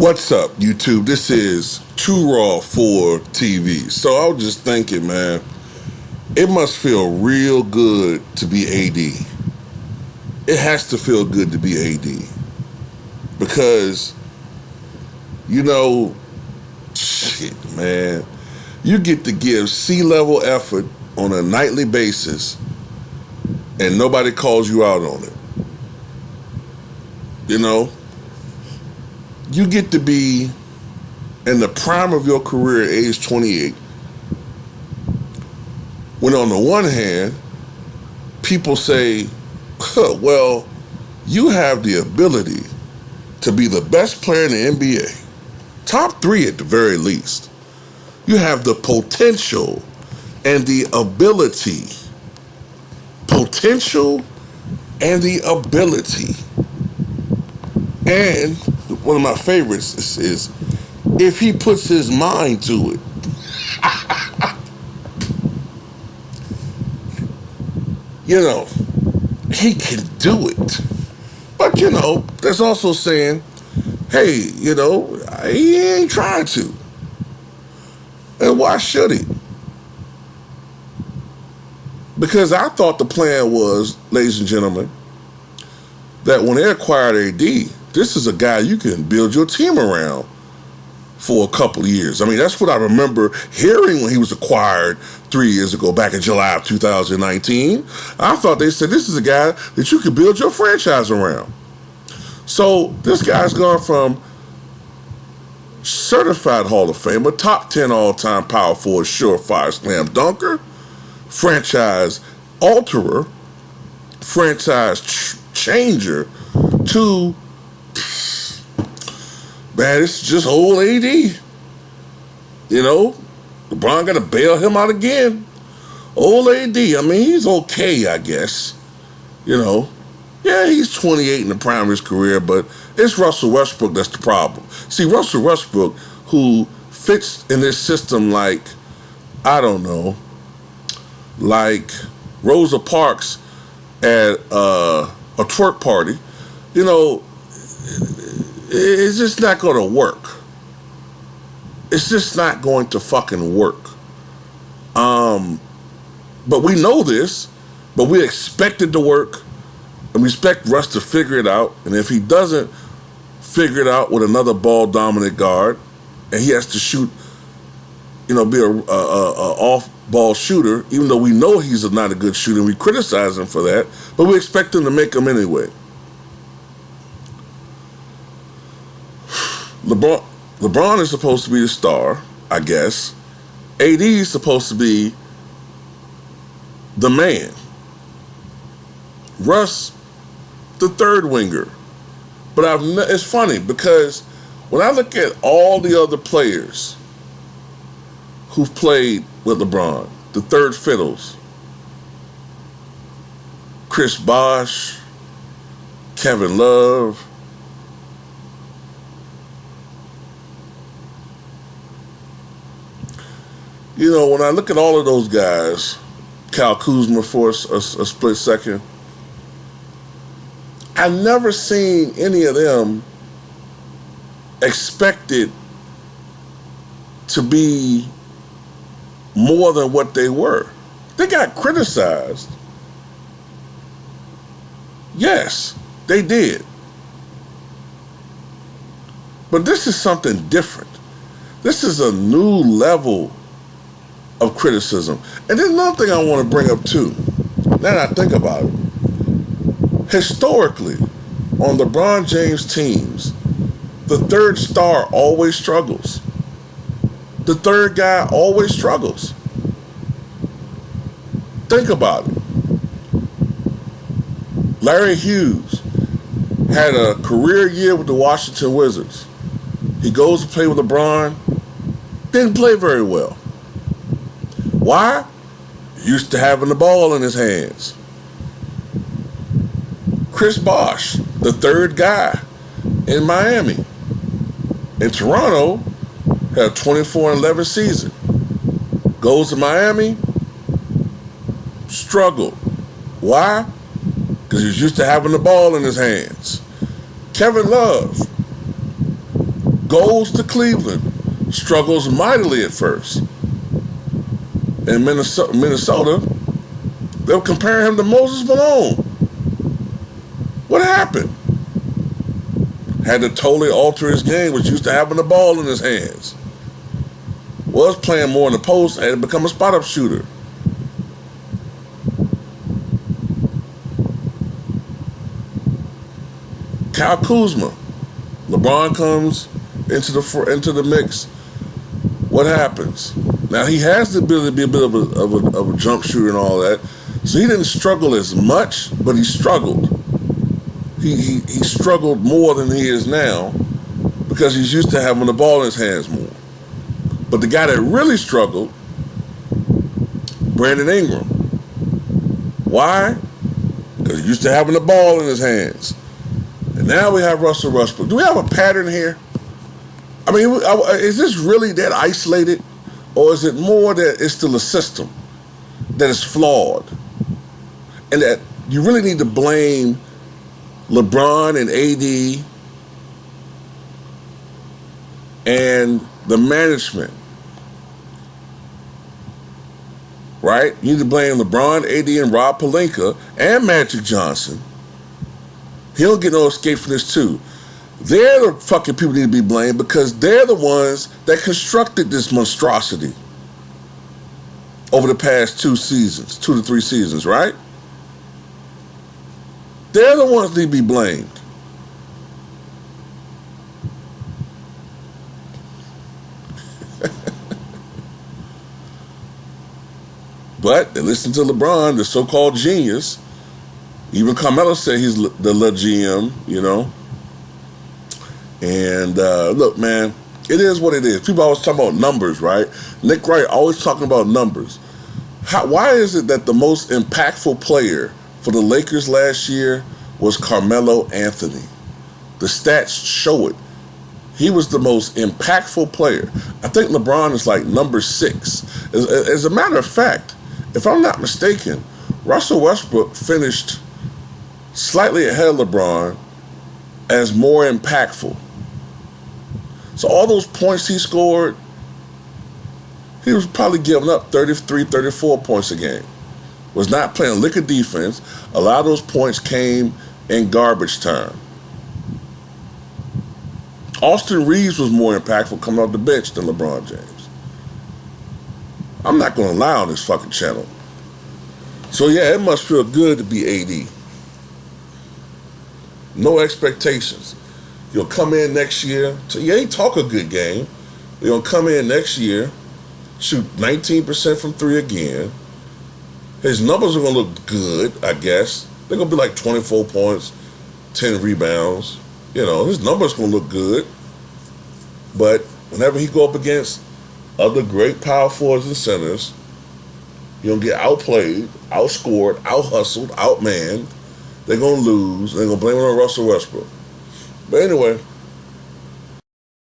What's up, YouTube? This is Too Raw for TV. So I was just thinking, man, it must feel real good to be AD. It has to feel good to be AD. Because, shit, man, you get to give C-level effort on a nightly basis and nobody calls you out on it. You get to be in the prime of your career at age 28. When on the one hand, people say, well, you have the ability to be the best player in the NBA. Top 3 at the very least. You have the potential and the ability. Potential and the ability. And one of my favorites is if he puts his mind to it. He can do it. But, there's also saying, hey, he ain't trying to. And why should he? Because I thought the plan was, ladies and gentlemen, that when they acquired AD, this is a guy you can build your team around for a couple of years. I mean, that's what I remember hearing when he was acquired 3 years ago, back in July of 2019. I thought they said, this is a guy that you could build your franchise around. So this guy's gone from certified Hall of Famer, top 10 all-time power forward, surefire slam dunker, franchise alterer, franchise changer, to, man, it's just old AD. LeBron got to bail him out again. Old AD, I mean, he's okay, I guess. Yeah, he's 28 in the prime of his career, but it's Russell Westbrook that's the problem. See, Russell Westbrook, who fits in this system like, I don't know, like Rosa Parks at a twerk party, it's just not going to work. It's just not going to fucking work. But we know this, but we expect it to work, and we expect Russ to figure it out. And if he doesn't figure it out with another ball-dominant guard, and he has to shoot, be a off-ball shooter, even though we know he's not a good shooter, and we criticize him for that, but we expect him to make them anyway. LeBron is supposed to be the star, I guess. AD is supposed to be the man. Russ, the third winger. But it's funny because when I look at all the other players who've played with LeBron, the third fiddles, Chris Bosh, Kevin Love, when I look at all of those guys, Kyle Kuzma for a split second, I've never seen any of them expected to be more than what they were. They got criticized. Yes, they did. But this is something different. This is a new level of criticism. And there's another thing I want to bring up too, now that I think about it. Historically, on LeBron James teams, the third star always struggles. The third guy always struggles. Think about it. Larry Hughes had a career year with the Washington Wizards. He goes to play with LeBron, didn't play very well. Why? Used to having the ball in his hands. Chris Bosh, the third guy in Miami. In Toronto, had a 24-11 season. Goes to Miami, struggled. Why? Because he's used to having the ball in his hands. Kevin Love, Goes to Cleveland, struggles mightily at first. In Minnesota, they were comparing him to Moses Malone. What happened? Had to totally alter his game, was used to having the ball in his hands. Was playing more in the post and had become a spot-up shooter. Kyle Kuzma. LeBron comes into the mix. What happens? Now he has the ability to be a bit of a jump shooter and all that. So he didn't struggle as much, but he struggled. He struggled more than he is now because he's used to having the ball in his hands more. But the guy that really struggled, Brandon Ingram. Why? Because he used to having the ball in his hands. And now we have Russell Westbrook. Do we have a pattern here? I mean, is this really that isolated? Or is it more that it's still a system that is flawed? And that you really need to blame LeBron and AD and the management, right? You need to blame LeBron, AD, and Rob Pelinka and Magic Johnson. He don't get no escape from this too. They're the fucking people that need to be blamed because they're the ones that constructed this monstrosity over the past 2 to 3 seasons, right? They're the ones that need to be blamed. But they listen to LeBron, the so-called genius. Even Carmelo said he's the Le GM, you know. And look, man, it is what it is. People always talk about numbers, right? Nick Wright always talking about numbers. Why is it that the most impactful player for the Lakers last year was Carmelo Anthony? The stats show it. He was the most impactful player. I think LeBron is like number 6. As a matter of fact, if I'm not mistaken, Russell Westbrook finished slightly ahead of LeBron as more impactful. So all those points he scored, he was probably giving up 33, 34 points a game. Was not playing a lick of defense. A lot of those points came in garbage time. Austin Reeves was more impactful coming off the bench than LeBron James. I'm not going to lie on this fucking channel. So yeah, it must feel good to be AD. No expectations. You'll come in next year. You ain't talk a good game. You're going to come in next year, shoot 19% from 3 again. His numbers are going to look good, I guess. They're going to be like 24 points, 10 rebounds. You know, his numbers going to look good. But whenever he go up against other great power forwards and centers, you're going to get outplayed, outscored, out-hustled, outmanned. They're going to lose. They're going to blame it on Russell Westbrook. But anyway,